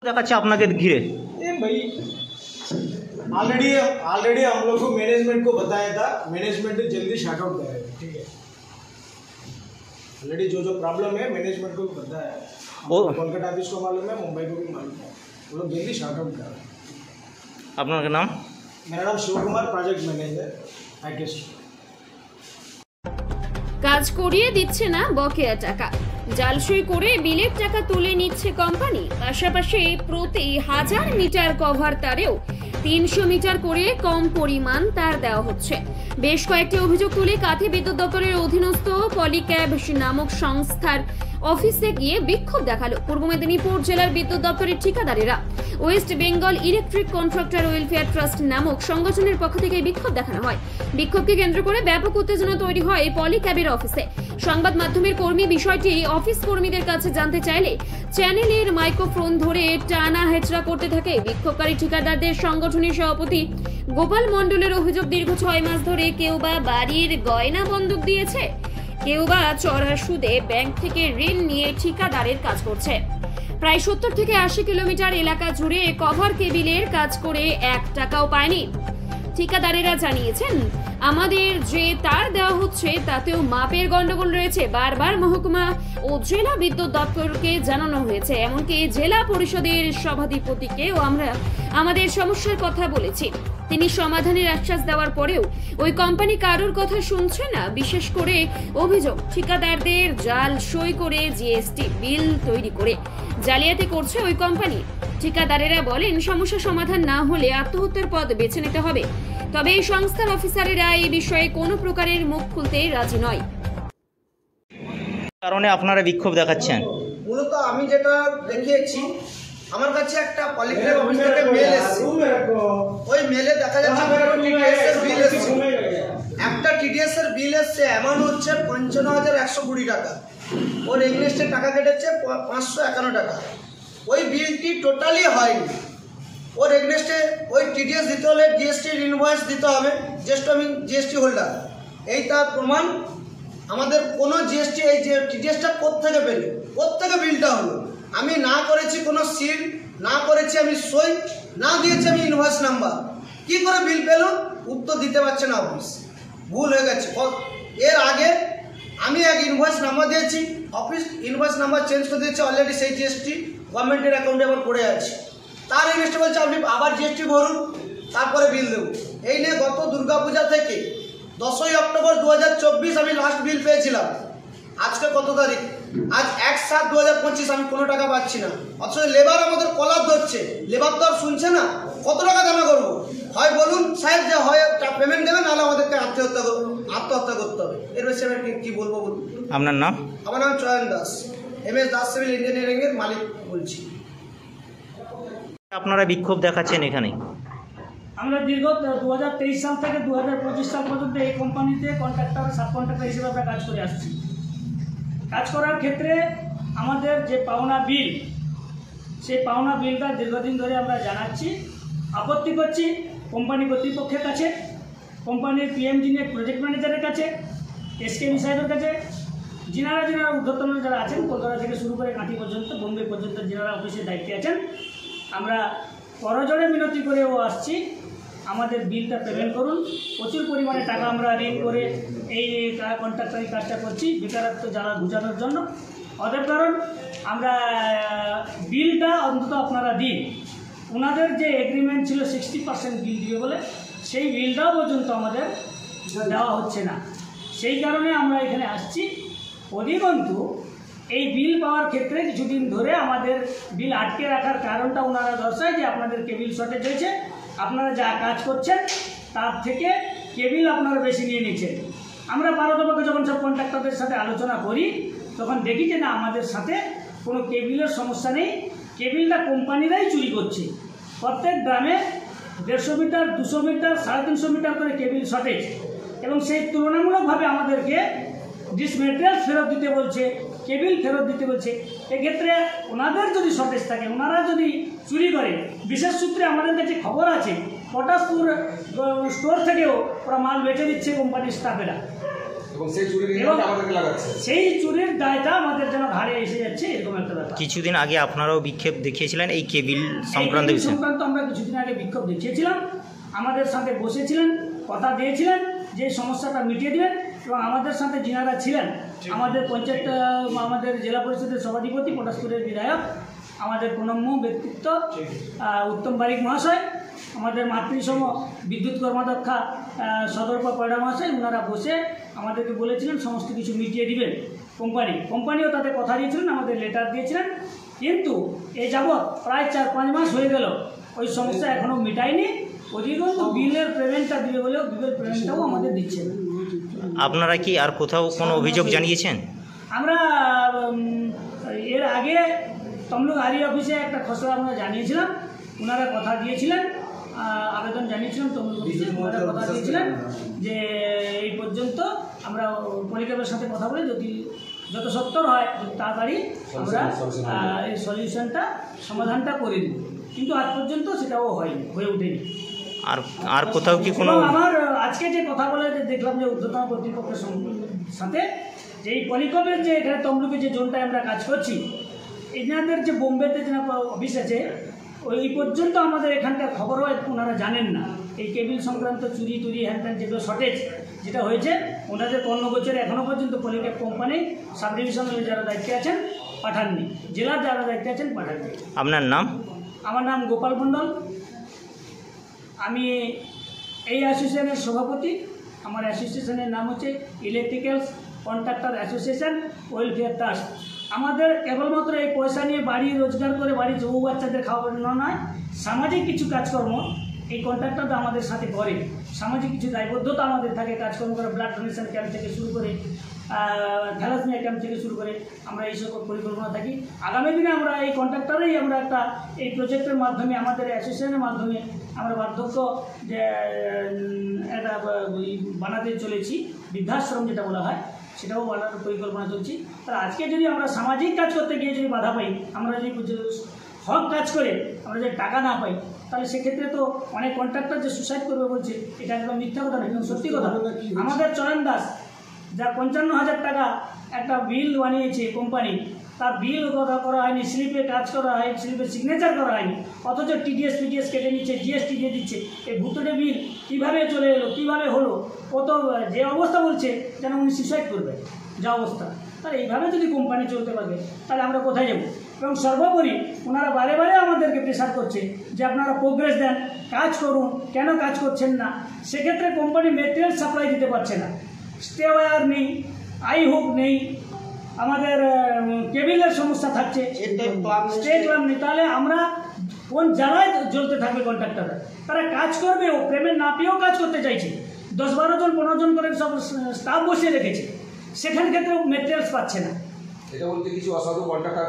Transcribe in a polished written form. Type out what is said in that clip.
দেখাচ্ছে আপনাকে ঘিরে? भाई ऑलरेडी हम लोग को मैनेजमेंट को बताया था, मैनेजमेंट जल्दी शॉर्ट आउट करेगा। ठीक है, ऑलरेडी जो प्रॉब्लम है मैनेजमेंट को पता है, कोलकाता ऑफिस को मालूम है, मुंबई को भी मालूम है, वो लोग जल्दी शॉर्ट आउट कर रहे हैं। আপনার নাম? मेरा नाम Shiv Kumar, project manager package. কাজ করিয়ে দিচ্ছে না বকেয়া টাকা, জালসই করে বিলের টাকা তুলে নিচ্ছে কোম্পানি। পাশাপাশি প্রতি 1000 মিটার কভার তারেও 300 মিটার করে কম পরিমাণ তার দেওয়া হচ্ছে। বেশ কয়েকটি অভিযোগ তুলে কাঁথি বিদ্যুৎ দপ্তরের অধীনস্থ পলিক্যাব নামক সংস্থার অফিসে গিয়ে বিক্ষোভ দেখালো পূর্ব মেদিনীপুর জেলার বিদ্যুৎ দপ্তরের ঠিকাদারেরা। West Bengal electric contractor welfare trust নামক সংগঠনের পক্ষ থেকে বিক্ষোভ দেখানো হয়। বিক্ষোভকে কেন্দ্র করে ব্যাপক উত্তেজনা তৈরি হয় পলিক্যাবের অফিসে। সংবাদ মাধ্যমের কর্মী বিষয়টি অফিস কর্মীদের কাছে জানতে চাইলে চ্যানেলের মাইক্রোফোন ধরে টানা হেচড়া করতে থাকে বিক্ষোভকারী ঠিকাদারদের সংগঠনের সভাপতি গোপাল মণ্ডলের অভিযোগ, দীর্ঘ 6 মাস ধরে কেউ বা বাড়ির গয়না বন্ধক দিয়েছে, কেউ বা চড়া সুদে ব্যাংক থেকে ঋণ নিয়ে ঠিকাদারের কাজ করছে। প্রায় 70 থেকে 80 কিলোমিটার এলাকা জুড়ে কভার কেবিলের কাজ করে 1 টাকাও পায়নি। ঠিকাদারেরা জানিয়েছেন, আমাদের যে তার দেওয়া হচ্ছে তাতেও মাপের গন্ডগোল রয়েছে। বারবার মহকুমা ও জেলা বিদ্যুৎ দপ্তরকে জানানো হয়েছে, এমনকি জেলা পরিষদের সভাধিপতিকেও আমরা আমাদের সমস্যার কথা বলেছি। তিনি সমাধানের আশ্বাস দেওয়ার পরেও ওই কোম্পানি কারোর কথা শুনছে না। বিশেষ করে অভিযোগ, ঠিকাদারদের জাল সই করে জিএসটি বিল তৈরি করে জালিয়াতি করছে ওই কোম্পানি। ঠিকাদারেরা বলেন, সমস্যা সমাধান না হলে আত্মহত্যার পথ বেছে নিতে হবে। তবে এই সংস্থার অফিসারেরা এই বিষয়ে কোনো প্রকারের মুখ খুলতে রাজি নয়। কারণে আপনারা বিক্ষোভ দেখাচ্ছেন? মূলত আমি যেটা দেখিয়েছি, আমার কাছে একটা পলিক্যাব অফিস থেকে মেল এসেছে। ওই মেলে দেখা যাচ্ছে টিডিএস এর বিল এসেছে। একটা টিডিএস এর বিল এসেছে, অ্যামাউন্ট হচ্ছে 55,120 টাকা। ওর এগেনস্টে টাকা কেটেছে 551 টাকা। ওই বিলটি টোটালি হয়নি। ওর এগেনস্টে ওই টিডিএস দিতে হলে জিএসটির ইনভয়েস দিতে হবে, যেহেতু আমি জিএসটি হোল্ডার। এই তার প্রমাণ। আমাদের কোনো জিএসটি, এই যে টিডিএসটা কোত্থেকে পেলে, কোত্থেকে বিলটা হলো? আমি না করেছি কোনো সিল, না করেছি আমি সই, না দিয়েছি আমি ইনভয়েস নাম্বার। কি করে বিল পেল? উত্তর দিতে পারছে না অফিস। ভুল হয়ে গেছে। এর আগে আমি এক ইনভয়েস নাম্বার দিয়েছি, অফিস ইনভয়েস নাম্বার চেঞ্জ করে দিয়েছে। অলরেডি সেই জিএসটি গভর্নমেন্টের অ্যাকাউন্টে আবার পড়ে আছে। তার এগেনস্টে বলছে আপনি আবার জিএসটি ভরুন, তারপরে বিল দেবো। এই নিয়ে গত দুর্গাপূজা থেকে 10ই অক্টোবর 2024 আমি লাস্ট বিল পেয়েছিলাম। আজকে কত তারিখ? আজ 1/7/2025। আমি কোনো টাকা পাচ্ছি না। অথচ লেবার আমাদের কলার ধরছে, লেবার তো আর শুনছে না। কত টাকা জমা করবো? হয় বলুন সাহেব যে হয় পেমেন্ট দেবেন, নাহলে আমাদেরকে আত্মহত্যা করতে হবে। এর বেশি আমি কি বলবো বলুন? আপনার নাম? আমার নাম চয়ন Das, MS Das civil engineering এর মালিক বলছি। আপনারা বিক্ষোভ দেখাচ্ছেন এখানে? আমরা দীর্ঘ 2023 সাল থেকে 2025 সাল পর্যন্ত এই কোম্পানিতে কন্ট্রাক্টর, সাব কন্ট্রাক্টর হিসেবে আমরা কাজ করে আসছি। কাজ করার ক্ষেত্রে আমাদের যে পাওনা বিল, সেই পাওনা বিলটা দীর্ঘদিন ধরে আমরা জানাচ্ছি, আপত্তি করছি কোম্পানি কর্তৃপক্ষের কাছে, কোম্পানির PM যিনি প্রজেক্ট ম্যানেজারের কাছে, SKB সাহেবের কাছে, যিনারা ঊর্ধ্বতন যারা আছেন, কলকাতা থেকে শুরু করে কাঁথি পর্যন্ত, বোম্বে পর্যন্ত যিনারা অফিসের দায়িত্বে আছেন, আমরা করজোড়ে মিনতি করেও আসছি, আমাদের বিলটা পেমেন্ট করুন। প্রচুর পরিমাণে টাকা আমরা ঋণ করে এই কন্ট্রাক্টরি কাজটা করছি বেকারত্ব জ্বালা ঘুচানোর জন্য। অতএব কারণ আমরা বিলটা অন্তত আপনারা দিন। ওনাদের যে এগ্রিমেন্ট ছিল 60% বিল দিবে বলে, সেই বিলটাও পর্যন্ত আমাদের দেওয়া হচ্ছে না। সেই কারণে আমরা এখানে আসছি। অধিকন্তু এই বিল পাওয়ার ক্ষেত্রে কিছুদিন ধরে আমাদের বিল আটকে রাখার কারণটা ওনারা দর্শায় যে আপনাদের কেবিল শর্টেজ হয়েছে, আপনারা যা কাজ করছেন তার থেকে কেবিল আপনারা বেশি নিয়ে নিচ্ছেন। আমরা পারতপক্ষে যখন সব কন্ট্রাক্টরদের সাথে আলোচনা করি, তখন দেখি যে না, আমাদের সাথে কোনো কেবিলের সমস্যা নেই, কেবিলটা কোম্পানিরাই চুরি করছে। প্রত্যেক গ্রামে 150 মিটার, 200 মিটার, 350 মিটার করে কেবিল শর্টেজ, এবং সেই তুলনামূলকভাবে আমাদেরকে ডিসমেটেরিয়াল ফেরত দিতে বলছে, কেবিল ফেরত দিতে বলছে। এক্ষেত্রে ওনাদের যদি শর্টেজ থাকে, ওনারা যদি চুরি করে, বিশেষ সূত্রে আমাদের কাছে খবর আছে পটাশপুর স্টোর থেকেও ওরা মাল বেচে দিচ্ছে কোম্পানির স্টাফেরা। এবং সেই চুরির এবং ইন্ধনটা আমাদেরকে লাগাচ্ছে। সেই চুরির দায়টা আমাদের যেন ঘাড়ে এসে যাচ্ছে, এরকম একটা ব্যাপার। কিছুদিন আগে আপনারাও বিক্ষোভ দেখিয়েছিলেন এই কেবিল সংক্রান্ত এই বিষয়ে। সংক্রান্ত আমরা কিছুদিন আগে বিক্ষোভ দেখিয়েছিলাম, আমাদের সাথে বসেছিলেন, কথা দিয়েছিলেন যে সমস্যাটা মিটিয়ে দিবেন, এবং আমাদের সাথে যিনারা ছিলেন আমাদের পঞ্চায়েত, আমাদের জেলা পরিষদের সভাধিপতি, পটাশপুরের বিধায়ক, আমাদের প্রণম্য ব্যক্তিত্ব উত্তম বারিক মহাশয়, আমাদের মাতৃসম বিদ্যুৎ কর্মদক্ষা সদর্প পয়ডা মহাশয়, ওনারা বসে আমাদেরকে বলেছিলেন সমস্ত কিছু মিটিয়ে দিবেন। কোম্পানিও তাদের কথা দিয়েছিলেন, আমাদের লেটার দিয়েছিলেন, কিন্তু এই যাবৎ প্রায় 4-5 মাস হয়ে গেল ওই সমস্যা এখনও মিটায়নি। অধিকন্তু বিলের পেমেন্টটা দিবে বলেও বিলের পেমেন্টটাও আমাদের দিচ্ছে না। আপনারা কি আর কোথাও কোনো অভিযোগ জানিয়েছেন? আমরা এর আগে তমলুক আরই অফিসে একটা খসড়া আমরা জানিয়েছিলাম, ওনারা কথা দিয়েছিলেন, আবেদন জানিয়েছিলাম তমলুক অফিসে, ওনারা কথা দিয়েছিলেন যে এই পর্যন্ত আমরা পলিক্যাবের সাথে কথা বলে যদি যত সত্তর হয় যত তাড়াতাড়ি আমরা এই সলিউশনটা সমাধানটা করে দিই, কিন্তু আজ পর্যন্ত সেটাও হয়নি, হয়ে ওঠেনি। আর কোথাও কি কোনো? আমার আজকে যে কথা বলে দেখলাম যে ঊর্ধ্বতন কর্তৃপক্ষের সাথে যে এই পলিকবের যে এখানে তমলুকে যে জোনটায় আমরা কাজ করছি, এনাদের যে বোম্বেতে যে অফিস আছে ওই পর্যন্ত আমাদের এখানকার খবরও ওনারা জানেন না। এই কেবিল সংক্রান্ত চুরি টুরি হ্যান ত্যান যেগুলো শর্টেজ যেটা হয়েছে, ওনাদের কর্ণগোচরে এখনও পর্যন্ত পলিক্যাব কোম্পানি সাব ডিভিশনের যারা দায়িত্বে আছেন পাঠাননি, জেলার যারা দায়িত্বে আছেন পাঠাননি। আপনার নাম? আমার নাম গোপাল মণ্ডল, আমি এই অ্যাসোসিয়েশনের সভাপতি। আমার অ্যাসোসিয়েশনের নাম হচ্ছে electrical contractor association welfare trust. আমাদের কেবলমাত্র এই পয়সা নিয়ে বাড়ি রোজগার করে বাড়ির যুব বাচ্চাদের খাওয়ানো নয়, সামাজিক কিছু কাজকর্ম এই কন্ট্রাক্টরটা আমাদের সাথে করে। সামাজিক কিছু দায়বদ্ধতা আমাদের থাকে, কাজকর্ম করে, ব্লাড ডোনেশন ক্যাম্প থেকে শুরু করে, থ্যালাসেমিয়া ক্যাম্প থেকে শুরু করে আমরা এই সকল পরিকল্পনা থাকি। আগামী দিনে আমরা এই কন্ট্রাক্টরেই আমরা একটা এই প্রজেক্টের মাধ্যমে, আমাদের অ্যাসোসিয়েশনের মাধ্যমে আমরা বার্ধক্য যে একটা বানাতে চলেছি, বৃদ্ধাশ্রম যেটা বলা হয়, সেটাও বানানোর পরিকল্পনা চলছে। তাহলে আজকে যদি আমরা সামাজিক কাজ করতে গিয়ে যদি বাধা পাই, আমরা যদি হক কাজ করে আমরা যদি টাকা না পাই, তাহলে সেক্ষেত্রে তো অনেক কন্ট্রাক্টর যে সুসাইড করবে বলছে, এটা একদম মিথ্যা কথা নয়, কিন্তু সত্যি কথা। আমাদের চয়ন দাস যা 55,000 টাকা একটা বিল বানিয়েছে কোম্পানি, তার বিল করা হয়নি, স্লিপে কাজ করা হয়, স্লিপে সিগনেচার করা হয়নি, অথচ টিডিএস পিটিএস কেটে নিচ্ছে, জিএসটি দিয়ে দিচ্ছে। এই ভুতুড়ে বিল কীভাবে চলে এলো, কীভাবে হলো, ও তো যে অবস্থা বলছে যেন উনি সুসাইড করবে, যা অবস্থা। তাহলে এইভাবে যদি কোম্পানি চলতে পারে তাহলে আমরা কোথায় যাব? এবং সর্বোপরি ওনারা বারে বারে আমাদেরকে প্রেশার করছে যে আপনারা প্রোগ্রেস দেন, কাজ করুন, কেন কাজ করছেন না? সেক্ষেত্রে কোম্পানি মেটেরিয়াল সাপ্লাই দিতে পারছে না, স্টে ওয়্যার নেই, আই হুক নেই, আমাদের কেবিলের সমস্যা থাকছে, স্টেট ক্লাব নেই। তাহলে আমরা কোন জ্বালায় জ্বলতে থাকবে কন্ট্রাক্টররা? তারা কাজ করবে, ও পেমেন্ট না পেয়েও কাজ করতে চাইছে, 10-12 জন 15 জন করে সব স্টাফ বসিয়ে রেখেছে, সেখান ক্ষেত্রেও মেটেরিয়ালস পাচ্ছে না। এটা বলতে কিছু অসাধু কন্ট্রাক্টর